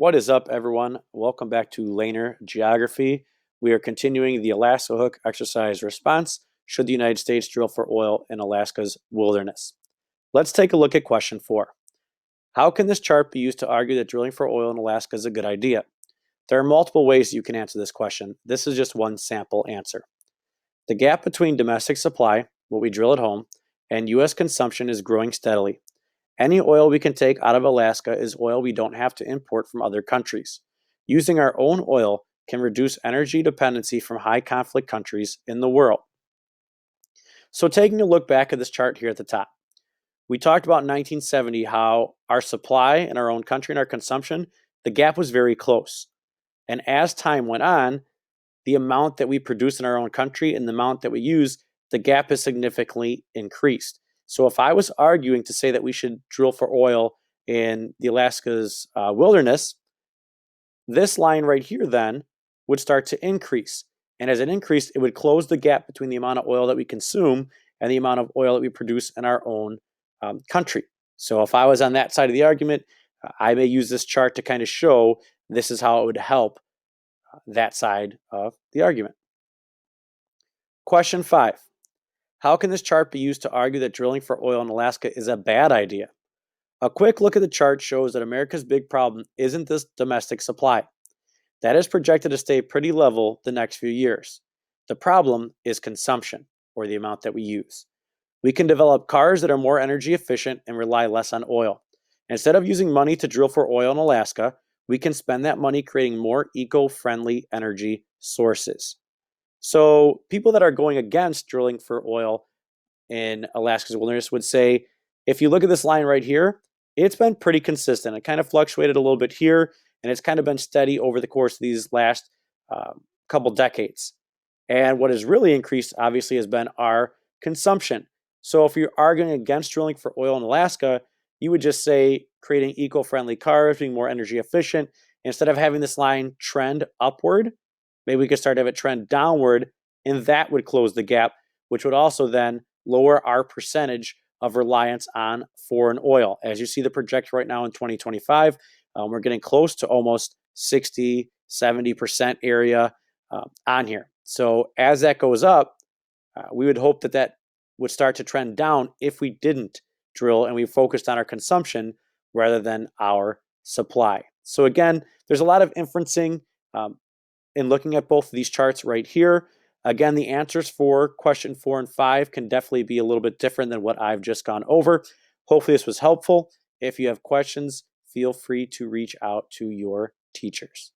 What is up, everyone? Welcome back to Laner Geography. We are continuing the Alaska Hook exercise response should the United States drill for oil in Alaska's wilderness. Let's take a look at question 4. How can this chart be used to argue that drilling for oil in Alaska is a good idea? There are multiple ways you can answer this question. This is just one sample answer. The gap between domestic supply, what we drill at home, and U.S. consumption is growing steadily. Any oil we can take out of Alaska is oil we don't have to import from other countries. Using our own oil can reduce energy dependency from high conflict countries in the world. So taking a look back at this chart here at the top, we talked about in 1970 how our supply in our own country and our consumption, the gap was very close. And as time went on, the amount that we produce in our own country and the amount that we use, the gap has significantly increased. So if I was arguing to say that we should drill for oil in the Alaska's wilderness, this line right here then would start to increase. And as it increased, it would close the gap between the amount of oil that we consume and the amount of oil that we produce in our own country. So if I was on that side of the argument, I may use this chart to kind of show this is how it would help that side of the argument. Question 5. How can this chart be used to argue that drilling for oil in Alaska is a bad idea? A quick look at the chart shows that America's big problem isn't this domestic supply. That is projected to stay pretty level the next few years. The problem is consumption, or the amount that we use. We can develop cars that are more energy efficient and rely less on oil. Instead of using money to drill for oil in Alaska, we can spend that money creating more eco-friendly energy sources. So people that are going against drilling for oil in Alaska's wilderness would say, if you look at this line right here, it's been pretty consistent. It kind of fluctuated a little bit here, and it's kind of been steady over the course of these last couple decades. And what has really increased, obviously, has been our consumption. So if you're arguing against drilling for oil in Alaska, you would just say creating eco-friendly cars, being more energy efficient. Instead of having this line trend upward, maybe we could start to have it trend downward, and that would close the gap, which would also then lower our percentage of reliance on foreign oil. As you see the projection right now in 2025, we're getting close to almost 60, 70% area on here. So as that goes up, we would hope that that would start to trend down if we didn't drill and we focused on our consumption rather than our supply. So again, there's a lot of inferencing in looking at both of these charts right here. Again, the answers for question 4 and 5 can definitely be a little bit different than what I've just gone over. Hopefully this was helpful. If you have questions, feel free to reach out to your teachers.